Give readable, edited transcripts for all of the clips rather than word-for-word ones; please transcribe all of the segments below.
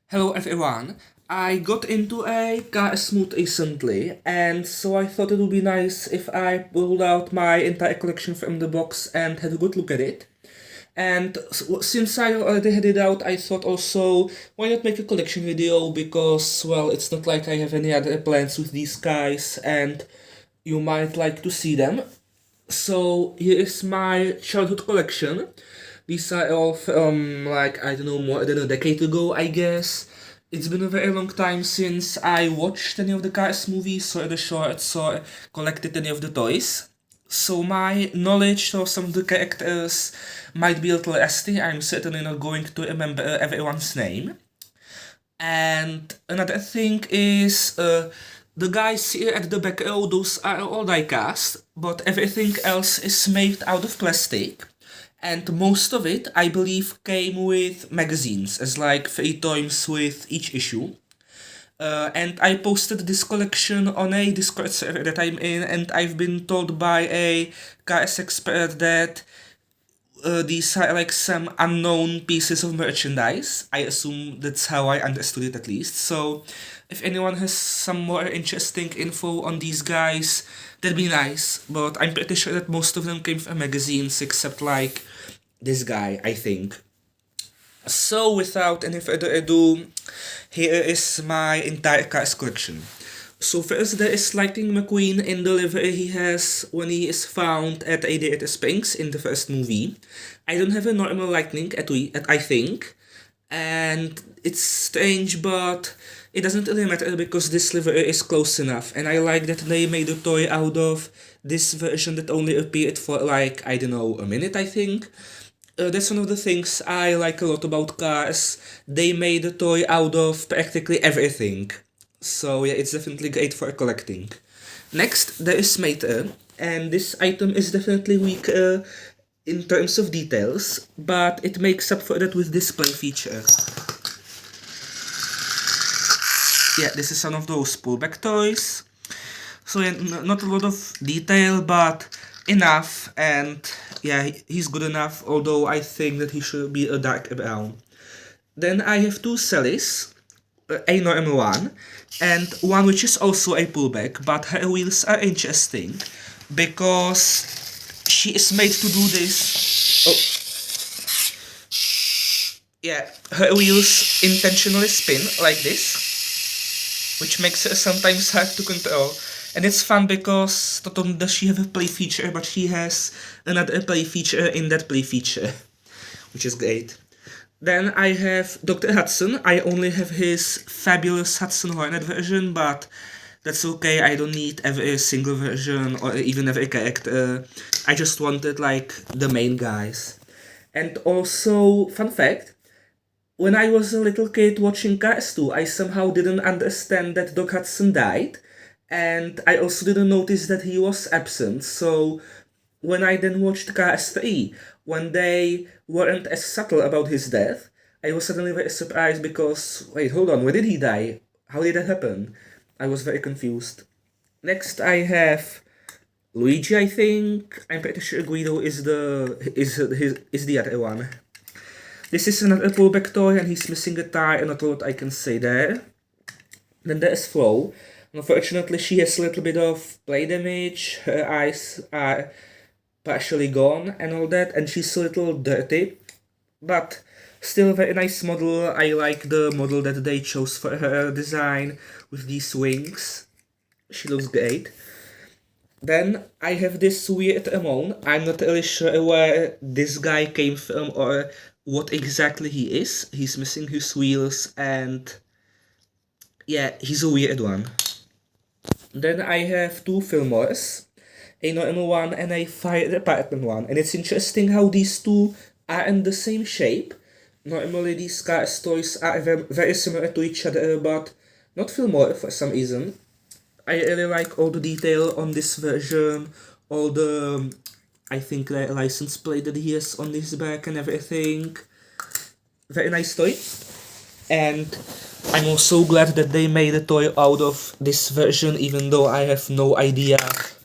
Hello everyone. I got into a car smooth recently, and so I thought it would be nice if I pulled out my entire collection from the box and had a good look at it. And since I already had it out, I thought also, why not make a collection video? Because, well, it's not like I have any other plans with these guys, and you might like to see them. So here is my childhood collection. These are all from like I don't know, more than a decade ago, I guess. It's been a very long time since I watched any of the Cars movies, saw the shorts, or collected any of the toys. So my knowledge of some of the characters might be a little rusty. I'm certainly not going to remember everyone's name. And another thing is the guys here at the back row, those are all diecast, but everything else is made out of plastic. And most of it, I believe, came with magazines, as like 3 tomes with each issue. And I posted this collection on a Discord server that I'm in, and I've been told by a cars expert that these are like some unknown pieces of merchandise. I assume that's how I understood it at least. So, if anyone has some more interesting info on these guys, that'd be nice. But I'm pretty sure that most of them came from magazines, except like this guy, I think. So, without any further ado, here is my entire Cars collection. So first there is Lightning McQueen in the livery he has when he is found at Radiator Springs in the first movie. I don't have a normal Lightning I think, and it's strange, but it doesn't really matter because this livery is close enough, and I like that they made a toy out of this version that only appeared for like, I don't know, a minute I think. That's one of the things I like a lot about Cars. They made a toy out of practically everything. So yeah, it's definitely great for collecting. Next, there is Mater, and this item is definitely weaker in terms of details, but it makes up for that with display feature. Yeah, this is one of those pullback toys. So yeah, not a lot of detail, but enough, and yeah, he's good enough, although I think that he should be a dark brown. Then I have two Sallys, a normal one, and one which is also a pullback, but her wheels are interesting because she is made to do this. Oh, yeah, her wheels intentionally spin like this, which makes her sometimes hard to control. And it's fun because not only does she have a play feature, but she has another play feature in that play feature, which is great. Then I have Dr. Hudson. I only have his fabulous Hudson Hornet version, but that's okay. I don't need every single version or even every character. I just wanted like the main guys. And also, fun fact, when I was a little kid watching Cars 2, I somehow didn't understand that Doc Hudson died, and I also didn't notice that he was absent, so when I then watched Cars 3, when they weren't as subtle about his death, I was suddenly very surprised because, wait, hold on, where did he die? How did that happen? I was very confused. Next I have Luigi, I think. I'm pretty sure Guido is the other one. This is another pullback toy and he's missing a tire and not a lot I can say there. Then there is Flo. Unfortunately, she has a little bit of play damage. Her eyes are partially gone and all that, and she's a little dirty, but still a very nice model. I like the model that they chose for her design with these wings. She looks great. Then I have this weird Ramon. I'm not really sure where this guy came from or what exactly he is. He's missing his wheels and yeah, he's a weird one. Then I have two Fillmores, a normal one and a fire department one. And it's interesting how these two are in the same shape. Normally these Cars toys are very similar to each other, but not Fillmore for some reason. I really like all the detail on this version, all the, I think, license plate that he has on his back and everything. Very nice toy. And I'm also glad that they made a toy out of this version, even though I have no idea.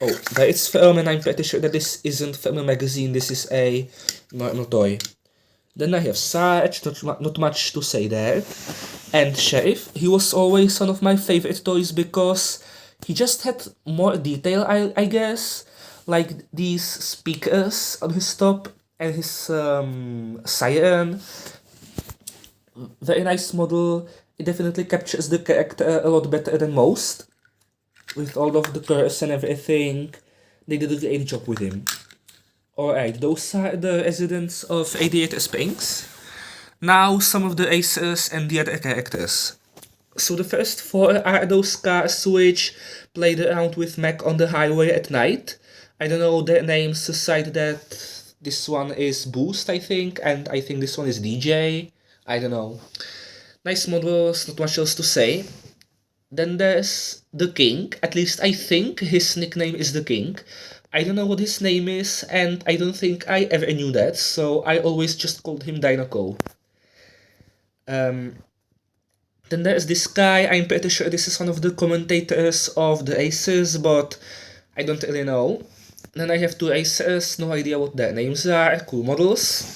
Oh, there it's from, and I'm pretty sure that this isn't from a magazine, this is a normal toy. Then I have Sarge, not much to say there. and Sheriff. He was always one of my favorite toys because he just had more detail, I guess. Like these speakers on his top and his siren. Very nice model. It definitely captures the character a lot better than most. With all of the curves and everything, they did a great job with him. Alright, those are the residents of Radiator Springs. Now some of the aces and the other characters. So the first four are those cars which played around with Mac on the highway at night. I don't know their names aside that this one is Boost, I think, and I think this one is DJ. I don't know. Nice models, not much else to say. Then there's the King. At least I think his nickname is the King. I don't know what his name is, and I don't think I ever knew that, so I always just called him Dinoco. Then there's this guy. I'm pretty sure this is one of the commentators of the Aces, but I don't really know. Then I have two Aces, no idea what their names are, cool models.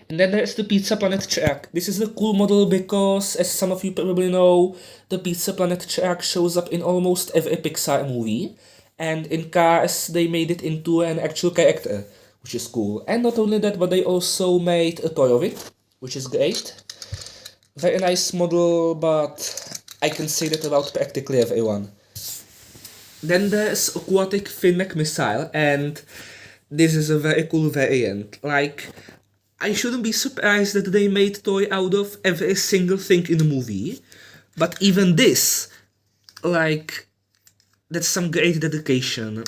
And then there's the Pizza Planet truck. This is a cool model because, as some of you probably know, the Pizza Planet truck shows up in almost every Pixar movie. And in Cars, they made it into an actual character, which is cool. And not only that, but they also made a toy of it, which is great. Very nice model, but I can say that about practically everyone. Then there's Aquatic Finmech Missile, and this is a very cool variant. Like, I shouldn't be surprised that they made toy out of every single thing in the movie, but even this, like, that's some great dedication.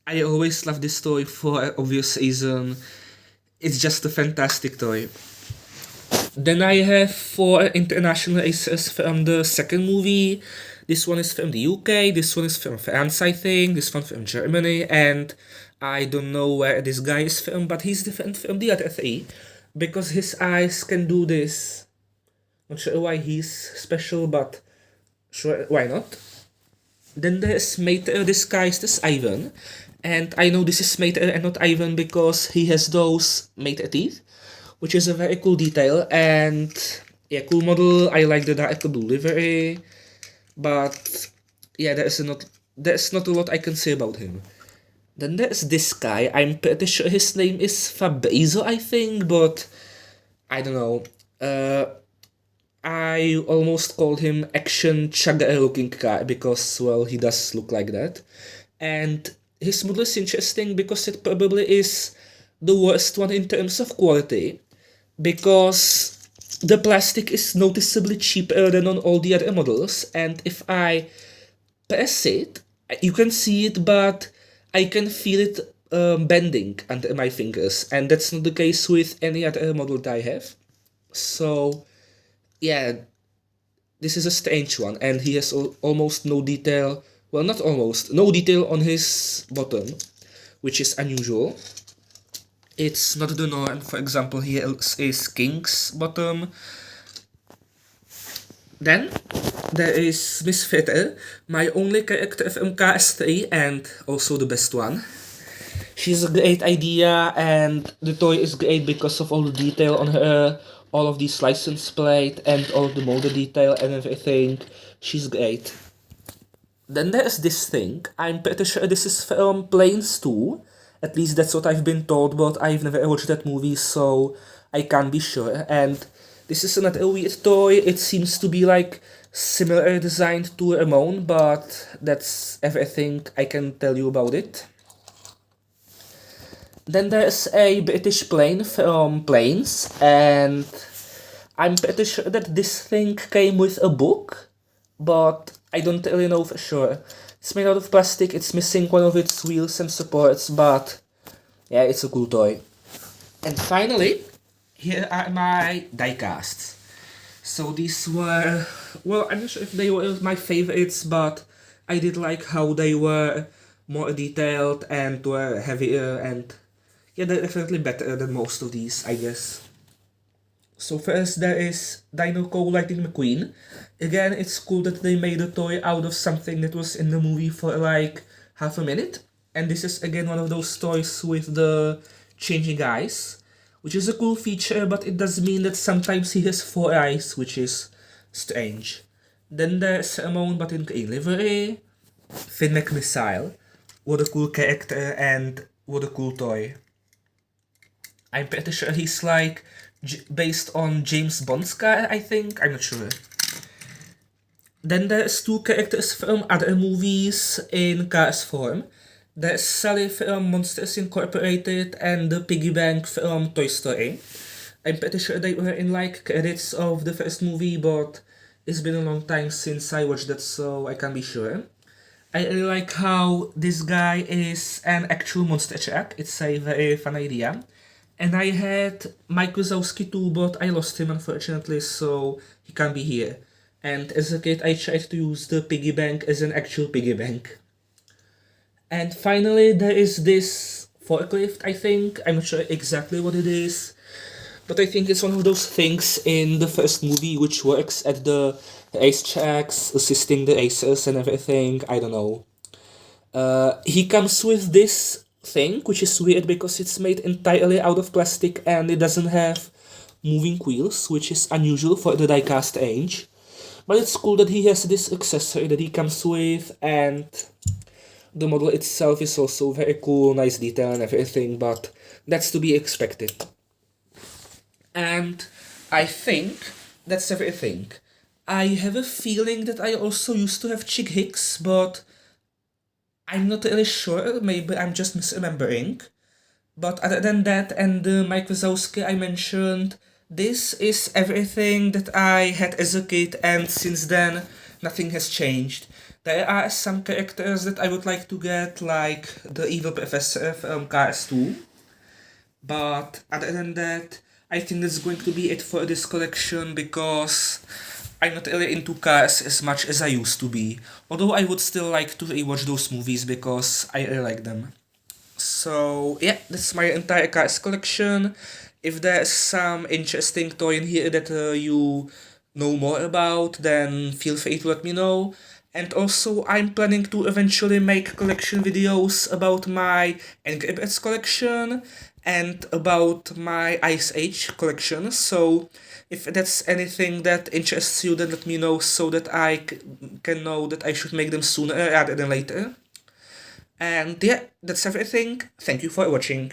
I always love this toy for an obvious reason. It's just a fantastic toy. Then I have four international aces from the second movie. This one is from the UK, this one is from France, I think, this one from Germany, and I don't know where this guy is from, but he's different from the other three, because his eyes can do this. Not sure why he's special, but sure, why not? Then there's Mater disguised as Ivan, and I know this is Mater and not Ivan because he has those Mater teeth, which is a very cool detail, and yeah, cool model. I like the dark blue livery, but yeah, there's not a lot I can say about him. Then there's this guy. I'm pretty sure his name is Fabrizio, I think, but I don't know. I almost called him Action Chagger looking guy because, well, he does look like that. And his model is interesting because it probably is the worst one in terms of quality, because the plastic is noticeably cheaper than on all the other models, and if I press it, you can see it, but I can feel it bending under my fingers, and that's not the case with any other model that I have. So yeah, this is a strange one, and he has almost no detail. Well, not almost, no detail on his bottom, which is unusual. It's not the norm. For example, here is King's bottom. Then there is Miss Fritter, my only character from Cars 3 and also the best one. She's a great idea, and the toy is great because of all the detail on her, all of these license plate and all of the motor detail and everything. She's great. Then there's this thing. I'm pretty sure this is from Planes 2. At least that's what I've been told, but I've never watched that movie, so I can't be sure. And this is another weird toy. It seems to be like similar designed to Ramon, but that's everything I can tell you about it. Then there's a British plane from Planes, and I'm pretty sure that this thing came with a book, but I don't really know for sure. It's made out of plastic, it's missing one of its wheels and supports, but yeah, it's a cool toy. And finally, here are my diecasts. So these were, well, I'm not sure if they were my favorites, but I did like how they were more detailed and were heavier, and yeah, they're definitely better than most of these, I guess. So first there is Dino Co. Lightning McQueen. Again, it's cool that they made a toy out of something that was in the movie for like half a minute. And this is again one of those toys with the changing eyes, which is a cool feature, but it does mean that sometimes he has 4 eyes, which is strange. Then there's Ramon but in a livery. Finn McMissile. What a cool character and what a cool toy. I'm pretty sure he's like based on James Bond's car, I think. I'm not sure. Then there's 2 characters from other movies in Cars form. There's Sally from Monsters Incorporated and the Piggy Bank from Toy Story. I'm pretty sure they were in like credits of the first movie, but it's been a long time since I watched that, so I can't be sure. I really like how this guy is an actual monster truck. It's a very fun idea. And I had Mike Wazowski too, but I lost him unfortunately, so he can't be here. And as a kid, I tried to use the piggy bank as an actual piggy bank. And finally, there is this forklift, I think. I'm not sure exactly what it is, but I think it's one of those things in the first movie which works at the racetracks, assisting the racers and everything. I don't know. He comes with this thing, which is weird because it's made entirely out of plastic and it doesn't have moving wheels, which is unusual for the diecast range. But it's cool that he has this accessory that he comes with, and the model itself is also very cool, nice detail and everything, but that's to be expected. And I think that's everything. I have a feeling that I also used to have Chick Hicks, but I'm not really sure, maybe I'm just misremembering. But other than that, and the Mike Wazowski I mentioned, this is everything that I had as a kid, and since then, nothing has changed. There are some characters that I would like to get, like the evil professor from Cars 2. But other than that, I think that's going to be it for this collection because I'm not really into Cars as much as I used to be. Although I would still like to rewatch those movies because I really like them. So yeah, that's my entire Cars collection. If there's some interesting toy in here that you know more about, then feel free to let me know. And also, I'm planning to eventually make collection videos about my Angry Birds collection and about my Ice Age collection. So, if that's anything that interests you, then let me know so that I can know that I should make them sooner rather than later. And yeah, that's everything. Thank you for watching.